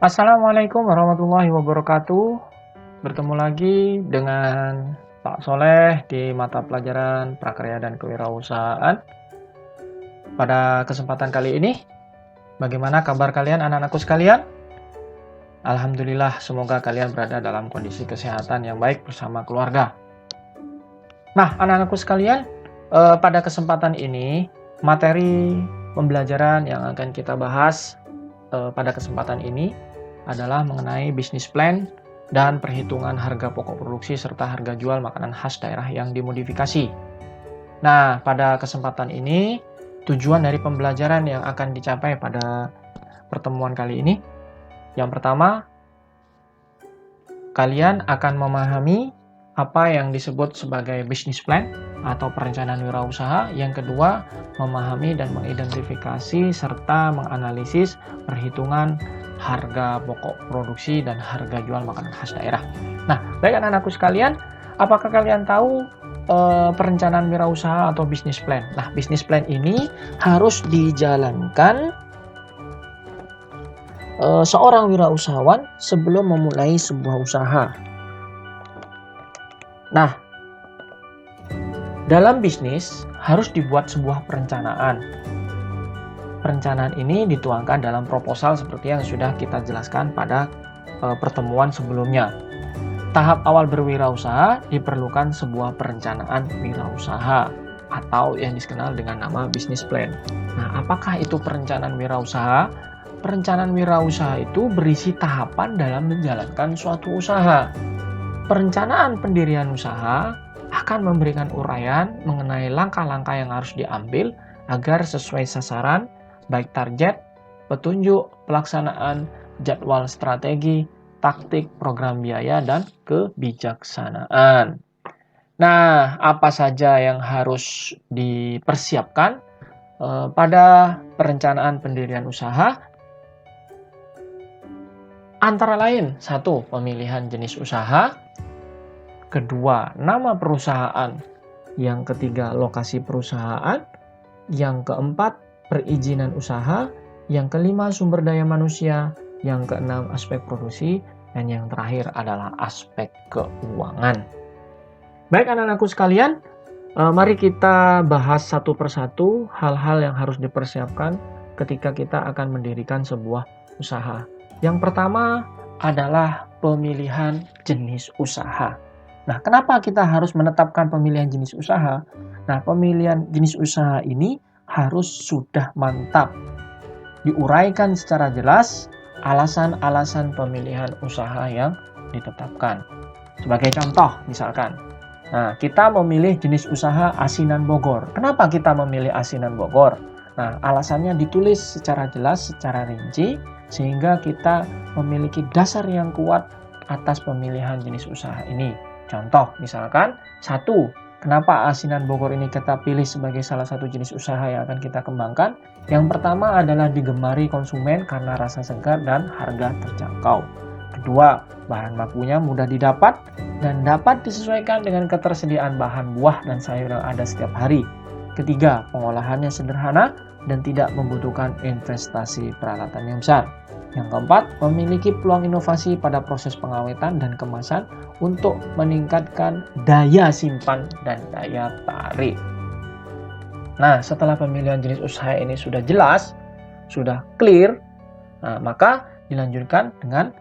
Assalamualaikum warahmatullahi wabarakatuh. Bertemu lagi dengan Pak Soleh di mata pelajaran Prakarya dan Kewirausahaan. Pada kesempatan kali ini, bagaimana kabar kalian anak-anakku sekalian? Alhamdulillah, semoga kalian berada dalam kondisi kesehatan yang baik bersama keluarga. Nah, anak-anakku sekalian, pada kesempatan ini, materi pembelajaran yang akan kita bahas pada kesempatan ini adalah mengenai bisnis plan dan perhitungan harga pokok produksi serta harga jual makanan khas daerah yang dimodifikasi. Nah, pada kesempatan ini, tujuan dari pembelajaran yang akan dicapai pada pertemuan kali ini, yang pertama, kalian akan memahami apa yang disebut sebagai bisnis plan atau perencanaan wirausaha. Yang kedua, memahami dan mengidentifikasi serta menganalisis perhitungan harga pokok produksi dan harga jual makanan khas daerah. Nah, baik anak-anakku sekalian, apakah kalian tahu perencanaan wirausaha atau bisnis plan? Nah, bisnis plan ini harus dijalankan seorang wirausahawan sebelum memulai sebuah usaha. Nah, dalam bisnis harus dibuat sebuah perencanaan. Perencanaan ini dituangkan dalam proposal seperti yang sudah kita jelaskan pada pertemuan sebelumnya. Tahap awal berwirausaha diperlukan sebuah perencanaan wirausaha atau yang dikenal dengan nama bisnis plan. Nah, apakah itu perencanaan wirausaha? Perencanaan wirausaha itu berisi tahapan dalam menjalankan suatu usaha. Perencanaan pendirian usaha akan memberikan uraian mengenai langkah-langkah yang harus diambil agar sesuai sasaran, baik target, petunjuk, pelaksanaan, jadwal strategi, taktik, program biaya, dan kebijaksanaan. Nah, apa saja yang harus dipersiapkan pada perencanaan pendirian usaha? Antara lain, satu, pemilihan jenis usaha. Kedua, nama perusahaan. Yang ketiga, lokasi perusahaan. Yang keempat, perizinan usaha. Yang kelima, sumber daya manusia. Yang keenam, aspek produksi. Dan yang terakhir adalah aspek keuangan. Baik anak-anakku sekalian, mari kita bahas satu persatu hal-hal yang harus dipersiapkan ketika kita akan mendirikan sebuah usaha. Yang pertama adalah pemilihan jenis usaha. Nah, kenapa kita harus menetapkan pemilihan jenis usaha? Nah, pemilihan jenis usaha ini harus sudah mantap. Diuraikan secara jelas alasan-alasan pemilihan usaha yang ditetapkan. Sebagai contoh, misalkan, nah, kita memilih jenis usaha asinan Bogor. Kenapa kita memilih asinan Bogor? Nah, alasannya ditulis secara jelas, secara rinci, sehingga kita memiliki dasar yang kuat atas pemilihan jenis usaha ini. Contoh, misalkan, satu, kenapa asinan Bogor ini kita pilih sebagai salah satu jenis usaha yang akan kita kembangkan? Yang pertama adalah digemari konsumen karena rasa segar dan harga terjangkau. Kedua, bahan bakunya mudah didapat dan dapat disesuaikan dengan ketersediaan bahan buah dan sayur yang ada setiap hari. Ketiga, pengolahannya sederhana dan tidak membutuhkan investasi peralatan yang besar. Yang keempat, memiliki peluang inovasi pada proses pengawetan dan kemasan untuk meningkatkan daya simpan dan daya tarik. Nah, setelah pemilihan jenis usaha ini sudah jelas, sudah clear, maka dilanjutkan dengan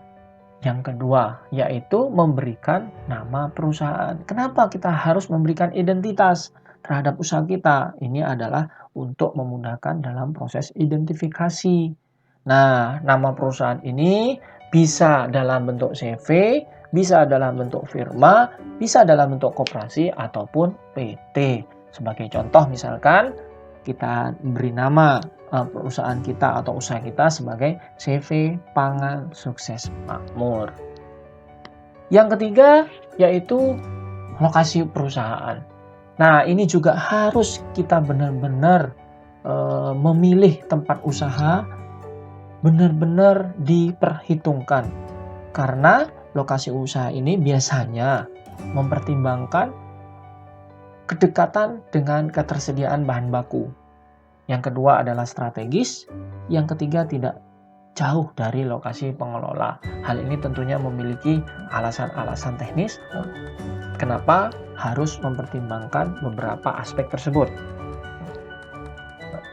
yang kedua, yaitu memberikan nama perusahaan. Kenapa kita harus memberikan identitas terhadap usaha kita? Ini adalah untuk memudahkan dalam proses identifikasi. Nah, nama perusahaan ini bisa dalam bentuk CV, bisa dalam bentuk firma, bisa dalam bentuk koperasi ataupun PT. Sebagai contoh misalkan kita beri nama perusahaan kita atau usaha kita sebagai CV Pangan Sukses Makmur. Yang ketiga yaitu lokasi perusahaan. Nah, ini juga harus kita benar-benar memilih tempat usaha benar-benar diperhitungkan. Karena lokasi usaha ini biasanya mempertimbangkan kedekatan dengan ketersediaan bahan baku. Yang kedua adalah strategis, yang ketiga tidak jauh dari lokasi pengelola. Hal ini tentunya memiliki alasan-alasan teknis kenapa harus mempertimbangkan beberapa aspek tersebut.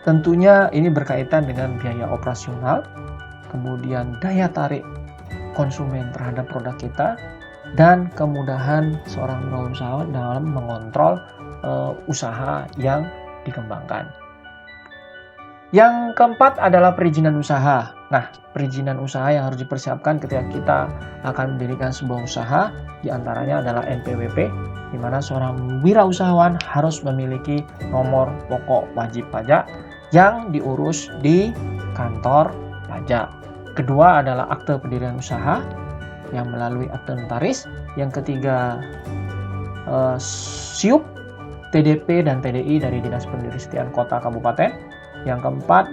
Tentunya ini berkaitan dengan biaya operasional, kemudian daya tarik konsumen terhadap produk kita, dan kemudahan seorang wirausahawan dalam mengontrol usaha yang dikembangkan. Yang keempat adalah perizinan usaha. Nah, perizinan usaha yang harus dipersiapkan ketika kita akan mendirikan sebuah usaha, diantaranya adalah NPWP, di mana seorang wirausahawan harus memiliki nomor pokok wajib pajak yang diurus di kantor pajak. Kedua adalah akte pendirian usaha yang melalui akte notaris. Yang ketiga, SIUP, TDP dan TDI dari Dinas Perindustrian Kota Kabupaten. Yang keempat,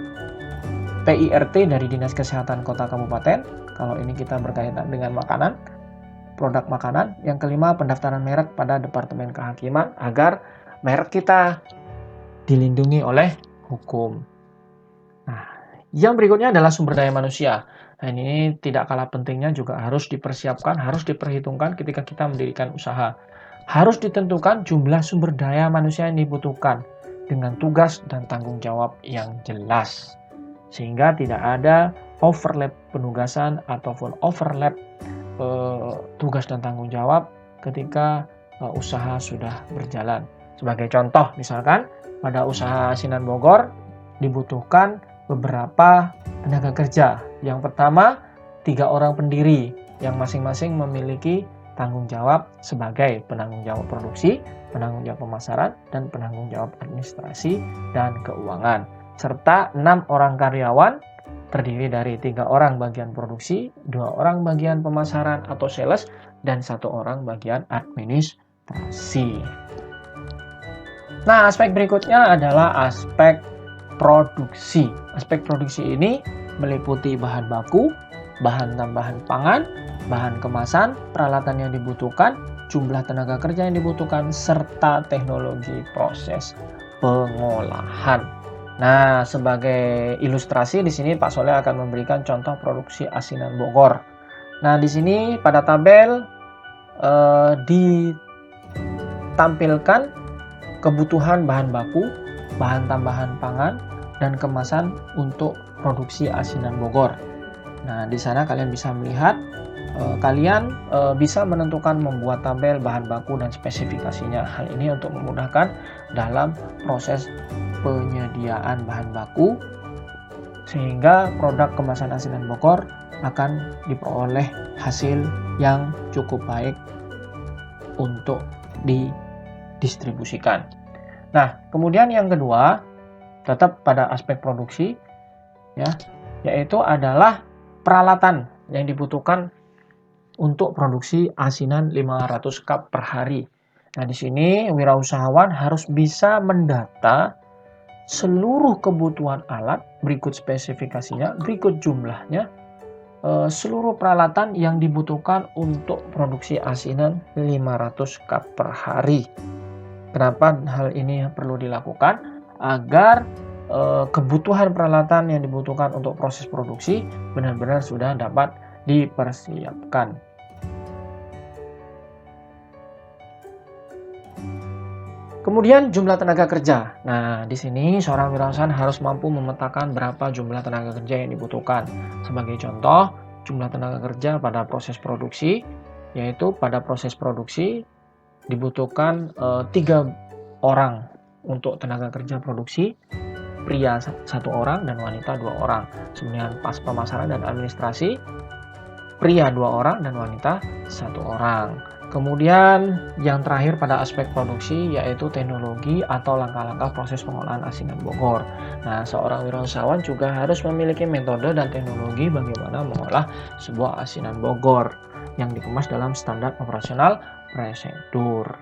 PIRT dari Dinas Kesehatan Kota Kabupaten. Kalau ini kita berkaitan dengan makanan, produk makanan. Yang kelima, pendaftaran merek pada Departemen Kehakiman agar merek kita dilindungi oleh hukum. Nah, yang berikutnya adalah sumber daya manusia. Nah, ini tidak kalah pentingnya juga harus dipersiapkan, harus diperhitungkan ketika kita mendirikan usaha. Harus ditentukan jumlah sumber daya manusia yang dibutuhkan dengan tugas dan tanggung jawab yang jelas. Sehingga tidak ada overlap penugasan ataupun overlap tugas dan tanggung jawab ketika usaha sudah berjalan. Sebagai contoh, misalkan pada usaha asinan Bogor dibutuhkan beberapa tenaga kerja. Yang pertama, 3 orang pendiri yang masing-masing memiliki tanggung jawab sebagai penanggung jawab produksi, penanggung jawab pemasaran, dan penanggung jawab administrasi dan keuangan. Serta 6 orang karyawan terdiri dari 3 orang bagian produksi, 2 orang bagian pemasaran atau sales, dan 1 orang bagian administrasi. Nah, aspek berikutnya adalah aspek produksi. Aspek produksi ini meliputi bahan baku, bahan tambahan pangan, bahan kemasan, peralatan yang dibutuhkan, jumlah tenaga kerja yang dibutuhkan, serta teknologi proses pengolahan. Nah, sebagai ilustrasi di sini Pak Soleh akan memberikan contoh produksi asinan Bogor. Nah, di sini pada tabel ditampilkan kebutuhan bahan baku, bahan tambahan pangan, dan kemasan untuk produksi asinan Bogor. Nah, di sana kalian bisa melihat, kalian bisa menentukan membuat tabel bahan baku dan spesifikasinya. Hal ini untuk memudahkan dalam proses penyediaan bahan baku, sehingga produk kemasan asinan Bogor akan diperoleh hasil yang cukup baik untuk didistribusikan. Nah, kemudian yang kedua, tetap pada aspek produksi, ya, yaitu adalah peralatan yang dibutuhkan untuk produksi asinan 500 cup per hari. Nah, di sini wirausahawan harus bisa mendata seluruh kebutuhan alat, berikut spesifikasinya, berikut jumlahnya, seluruh peralatan yang dibutuhkan untuk produksi asinan 500 cup per hari. Kenapa hal ini perlu dilakukan? Agar kebutuhan peralatan yang dibutuhkan untuk proses produksi benar-benar sudah dapat dipersiapkan. Kemudian jumlah tenaga kerja. Nah, di sini seorang wirausahawan harus mampu memetakan berapa jumlah tenaga kerja yang dibutuhkan. Sebagai contoh, jumlah tenaga kerja pada proses produksi, yaitu pada proses produksi dibutuhkan 3 orang untuk tenaga kerja produksi, pria 1 orang dan wanita 2 orang. Kemudian pas pemasaran dan administrasi, pria 2 orang dan wanita 1 orang. Kemudian yang terakhir pada aspek produksi yaitu teknologi atau langkah-langkah proses pengolahan asinan Bogor. Nah, seorang wirausahawan juga harus memiliki metode dan teknologi bagaimana mengolah sebuah asinan Bogor yang dikemas dalam standar operasional prosedur.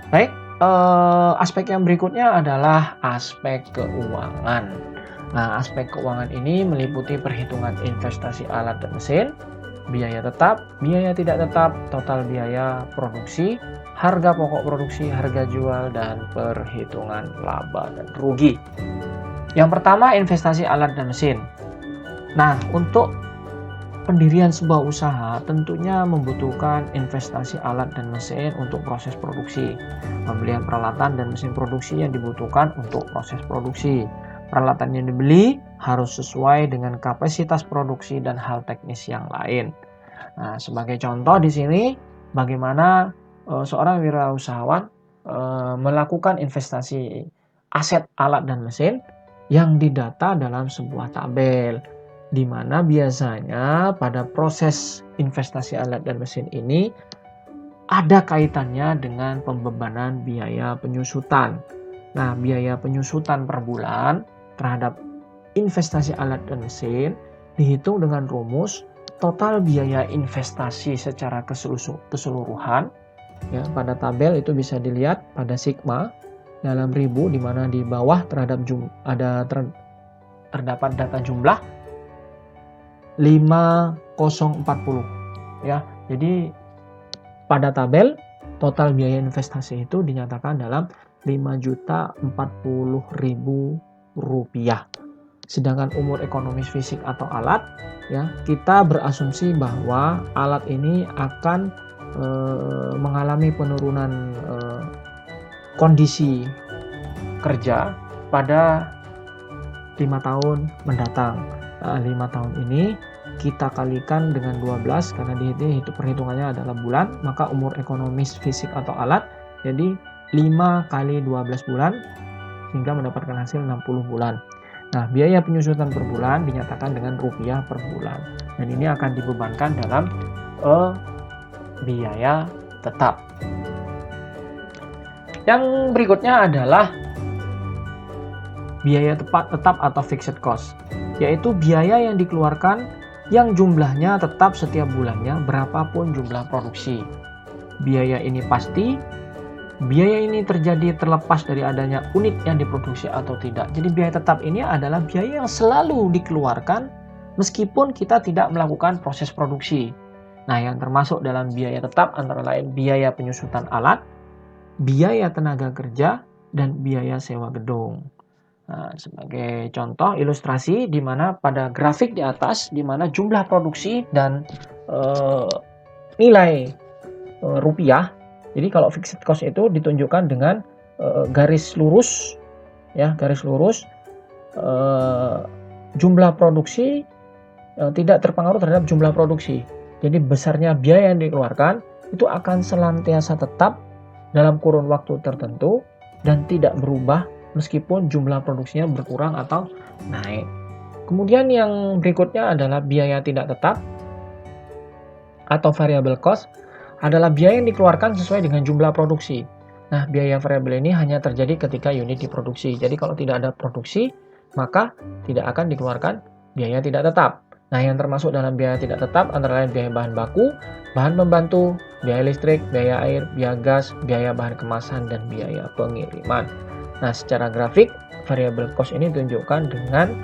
Baik, aspek yang berikutnya adalah aspek keuangan. Nah, aspek keuangan ini meliputi perhitungan investasi alat dan mesin, biaya tetap, biaya tidak tetap, total biaya produksi, harga pokok produksi, harga jual, dan perhitungan laba dan rugi. Yang pertama, investasi alat dan mesin. Nah, untuk pendirian sebuah usaha tentunya membutuhkan investasi alat dan mesin untuk proses produksi, pembelian peralatan dan mesin produksi yang dibutuhkan untuk proses produksi. Peralatan yang dibeli harus sesuai dengan kapasitas produksi dan hal teknis yang lain. Nah, sebagai contoh di sini, bagaimana seorang wirausahawan melakukan investasi aset alat dan mesin yang didata dalam sebuah tabel, di mana biasanya pada proses investasi alat dan mesin ini ada kaitannya dengan pembebanan biaya penyusutan. Nah, biaya penyusutan per bulan terhadap investasi alat dan mesin dihitung dengan rumus total biaya investasi secara keseluruhan. Ya, pada tabel itu bisa dilihat pada sigma dalam ribu, di mana di bawah terdapat data jumlah 5040 ya. Jadi pada tabel total biaya investasi itu dinyatakan dalam 5.040.000 rupiah. Sedangkan umur ekonomis fisik atau alat, ya, kita berasumsi bahwa alat ini akan mengalami penurunan kondisi kerja pada 5 tahun mendatang. Nah, 5 tahun ini kita kalikan dengan 12 karena di perhitungannya adalah bulan, maka umur ekonomis fisik atau alat jadi 5 kali 12 bulan sehingga mendapatkan hasil 60 bulan. Nah, biaya penyusutan per bulan dinyatakan dengan rupiah per bulan. Dan ini akan dibebankan dalam biaya tetap. Yang berikutnya adalah biaya tetap atau fixed cost, yaitu biaya yang dikeluarkan yang jumlahnya tetap setiap bulannya berapapun jumlah produksi. Biaya ini pasti. Biaya ini terjadi terlepas dari adanya unit yang diproduksi atau tidak. Jadi biaya tetap ini adalah biaya yang selalu dikeluarkan meskipun kita tidak melakukan proses produksi. Nah, yang termasuk dalam biaya tetap antara lain biaya penyusutan alat, biaya tenaga kerja, dan biaya sewa gedung. Nah, sebagai contoh ilustrasi di mana pada grafik di atas di mana jumlah produksi dan nilai rupiah. Jadi kalau fixed cost itu ditunjukkan dengan garis lurus, ya, garis lurus. Jumlah produksi tidak terpengaruh terhadap jumlah produksi. Jadi besarnya biaya yang dikeluarkan itu akan senantiasa tetap dalam kurun waktu tertentu dan tidak berubah meskipun jumlah produksinya berkurang atau naik. Kemudian yang berikutnya adalah biaya tidak tetap atau variable cost, adalah biaya yang dikeluarkan sesuai dengan jumlah produksi. Nah, biaya variabel ini hanya terjadi ketika unit diproduksi. Jadi kalau tidak ada produksi, maka tidak akan dikeluarkan biaya tidak tetap. Nah, yang termasuk dalam biaya tidak tetap antara lain biaya bahan baku, bahan pembantu, biaya listrik, biaya air, biaya gas, biaya bahan kemasan, dan biaya pengiriman. Nah, secara grafik, variable cost ini ditunjukkan dengan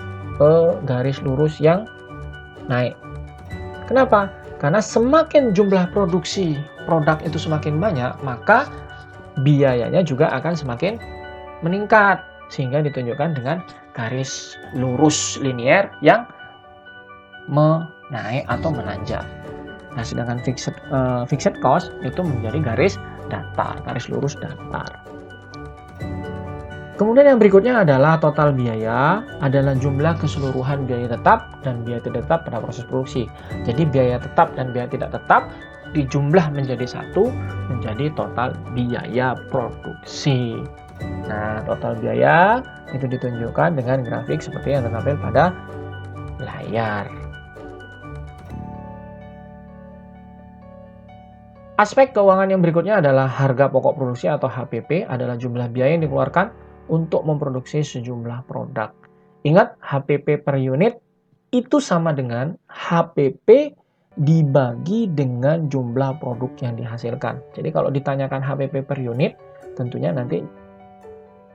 garis lurus yang naik. Kenapa? Karena semakin jumlah produksi produk itu semakin banyak, maka biayanya juga akan semakin meningkat. Sehingga ditunjukkan dengan garis lurus linier yang menaik atau menanjak. Nah, sedangkan fixed cost itu menjadi garis datar, garis lurus datar. Kemudian yang berikutnya adalah total biaya, adalah jumlah keseluruhan biaya tetap dan biaya tidak tetap pada proses produksi. Jadi biaya tetap dan biaya tidak tetap dijumlah menjadi satu, menjadi total biaya produksi. Nah, total biaya itu ditunjukkan dengan grafik seperti yang tertampil pada layar. Aspek keuangan yang berikutnya adalah harga pokok produksi atau HPP, adalah jumlah biaya yang dikeluarkan untuk memproduksi sejumlah produk. Ingat, HPP per unit itu sama dengan HPP dibagi dengan jumlah produk yang dihasilkan. Jadi kalau ditanyakan HPP per unit, tentunya nanti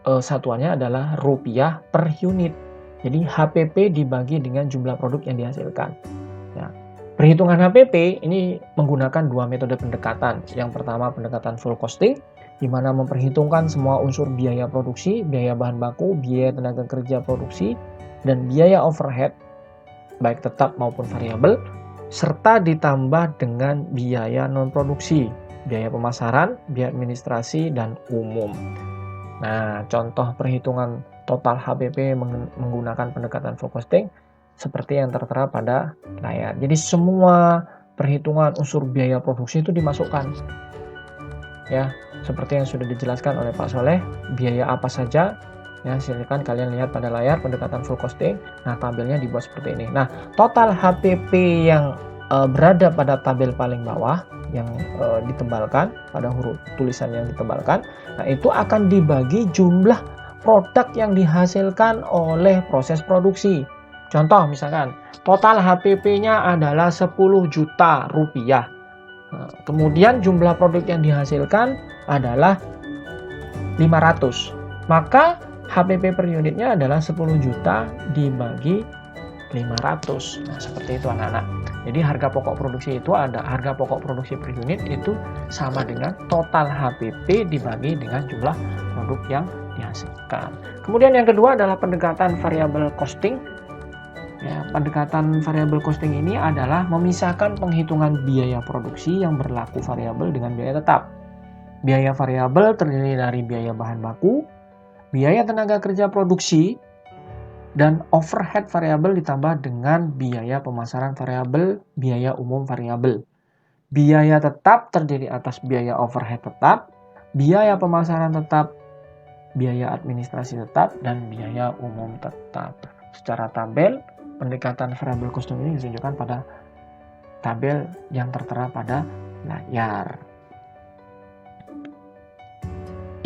satuannya adalah rupiah per unit. Jadi HPP dibagi dengan jumlah produk yang dihasilkan. Ya. Perhitungan HPP ini menggunakan dua metode pendekatan. Yang pertama pendekatan full costing, di mana memperhitungkan semua unsur biaya produksi, biaya bahan baku, biaya tenaga kerja produksi, dan biaya overhead baik tetap maupun variabel, serta ditambah dengan biaya non-produksi, biaya pemasaran, biaya administrasi, dan umum. Nah, contoh perhitungan total HPP menggunakan pendekatan full costing seperti yang tertera pada layar. Jadi semua perhitungan unsur biaya produksi itu dimasukkan. Ya, seperti yang sudah dijelaskan oleh Pak Soleh, biaya apa saja, ya silakan kalian lihat pada layar pendekatan full costing. Nah, tabelnya dibuat seperti ini. Nah, total HPP yang berada pada tabel paling bawah yang ditebalkan pada huruf tulisan yang ditebalkan, nah itu akan dibagi jumlah produk yang dihasilkan oleh proses produksi. Contoh misalkan, total HPP-nya adalah 10 juta rupiah. Nah, kemudian jumlah produk yang dihasilkan adalah 500. Maka HPP per unitnya adalah 10 juta dibagi 500. Nah, seperti itu anak-anak. Jadi harga pokok produksi itu harga pokok produksi per unit itu sama dengan total HPP dibagi dengan jumlah produk yang dihasilkan. Kemudian yang kedua adalah pendekatan variable costing. Ya, pendekatan variable costing ini adalah memisahkan penghitungan biaya produksi yang berlaku variabel dengan biaya tetap. Biaya variabel terdiri dari biaya bahan baku, biaya tenaga kerja produksi, dan overhead variabel ditambah dengan biaya pemasaran variabel, biaya umum variabel. Biaya tetap terdiri atas biaya overhead tetap, biaya pemasaran tetap, biaya administrasi tetap, dan biaya umum tetap. Secara tabel, pendekatan variable costing ini ditunjukkan pada tabel yang tertera pada layar.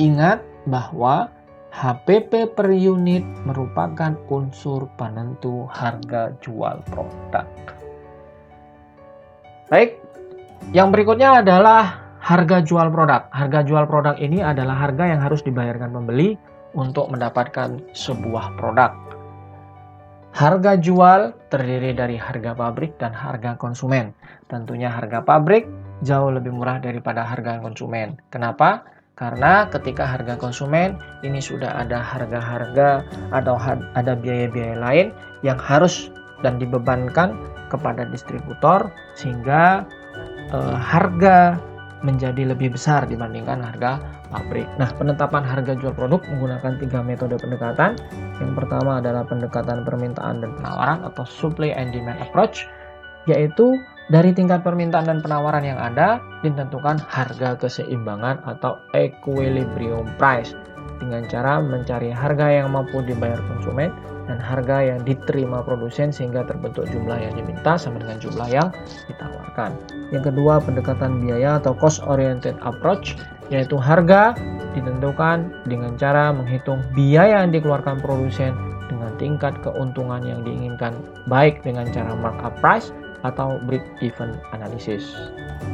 Ingat bahwa HPP per unit merupakan unsur penentu harga jual produk. Baik, yang berikutnya adalah harga jual produk. Harga jual produk ini adalah harga yang harus dibayarkan pembeli untuk mendapatkan sebuah produk. Harga jual terdiri dari harga pabrik dan harga konsumen. Tentunya harga pabrik jauh lebih murah daripada harga konsumen. Kenapa? Karena ketika harga konsumen ini sudah ada harga-harga atau ada biaya-biaya lain yang harus dan dibebankan kepada distributor sehingga harga menjadi lebih besar dibandingkan harga pabrik. Nah, penetapan harga jual produk menggunakan 3 metode pendekatan. Yang pertama adalah pendekatan permintaan dan penawaran atau supply and demand approach, yaitu dari tingkat permintaan dan penawaran yang ada ditentukan harga keseimbangan atau equilibrium price dengan cara mencari harga yang mampu dibayar konsumen dan harga yang diterima produsen sehingga terbentuk jumlah yang diminta sama dengan jumlah yang ditawarkan. Yang kedua, pendekatan biaya atau cost oriented approach, yaitu harga ditentukan dengan cara menghitung biaya yang dikeluarkan produsen dengan tingkat keuntungan yang diinginkan, baik dengan cara markup price atau break even analysis.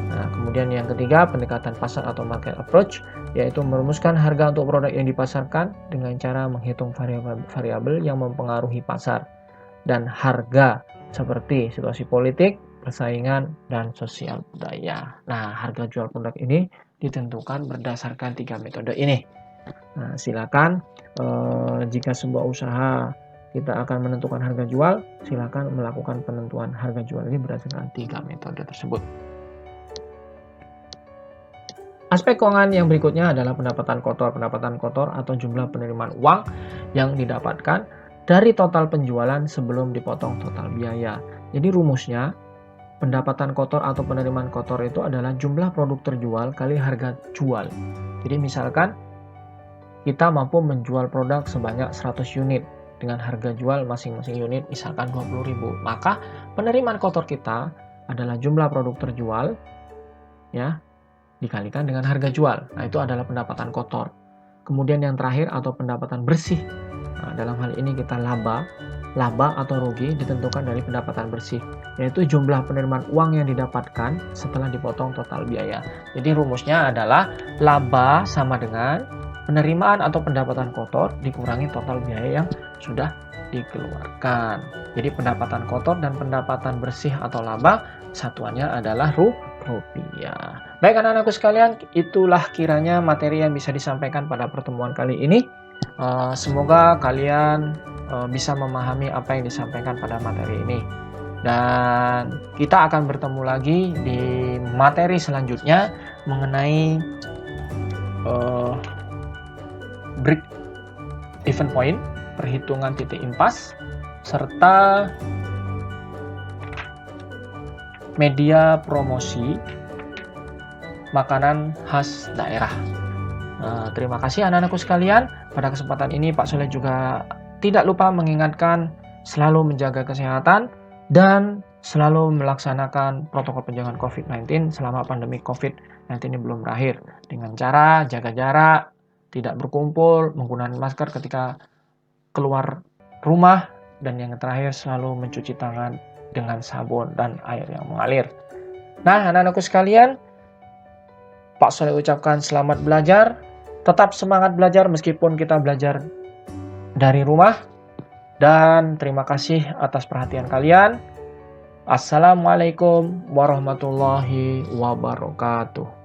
Nah, kemudian yang ketiga, pendekatan pasar atau market approach, yaitu merumuskan harga untuk produk yang dipasarkan dengan cara menghitung variabel yang mempengaruhi pasar dan harga seperti situasi politik, persaingan, dan sosial budaya. Nah, harga jual produk ini ditentukan berdasarkan 3 metode ini. Nah, silakan jika sebuah usaha kita akan menentukan harga jual, silakan melakukan penentuan harga jual ini berdasarkan 3 metode tersebut. Aspek keuangan yang berikutnya adalah pendapatan kotor. Pendapatan kotor atau jumlah penerimaan uang yang didapatkan dari total penjualan sebelum dipotong total biaya. Jadi rumusnya, pendapatan kotor atau penerimaan kotor itu adalah jumlah produk terjual kali harga jual. Jadi misalkan kita mampu menjual produk sebanyak 100 unit dengan harga jual masing-masing unit misalkan 20.000. Maka penerimaan kotor kita adalah jumlah produk terjual ya dikalikan dengan harga jual. Nah, itu adalah pendapatan kotor. Kemudian yang terakhir atau pendapatan bersih. Nah, dalam hal ini kita laba atau rugi ditentukan dari pendapatan bersih, yaitu jumlah penerimaan uang yang didapatkan setelah dipotong total biaya. Jadi rumusnya adalah laba sama dengan penerimaan atau pendapatan kotor dikurangi total biaya yang sudah dikeluarkan. Jadi pendapatan kotor dan pendapatan bersih atau laba satuannya adalah rupiah. Baik anak-anakku sekalian, itulah kiranya materi yang bisa disampaikan pada pertemuan kali ini. Semoga kalian bisa memahami apa yang disampaikan pada materi ini. Dan kita akan bertemu lagi di materi selanjutnya mengenai break even point, perhitungan titik impas, serta media promosi makanan khas daerah. Terima kasih anak-anakku sekalian. Pada kesempatan ini Pak Soleh juga tidak lupa mengingatkan selalu menjaga kesehatan dan selalu melaksanakan protokol pencegahan COVID-19 selama pandemi COVID-19 ini belum berakhir. Dengan cara jaga jarak, tidak berkumpul, menggunakan masker ketika keluar rumah, dan yang terakhir selalu mencuci tangan dengan sabun dan air yang mengalir. Nah, anak-anakku sekalian, Pak Soleh ucapkan selamat belajar. Tetap semangat belajar meskipun kita belajar dari rumah. Dan terima kasih atas perhatian kalian. Assalamualaikum warahmatullahi wabarakatuh.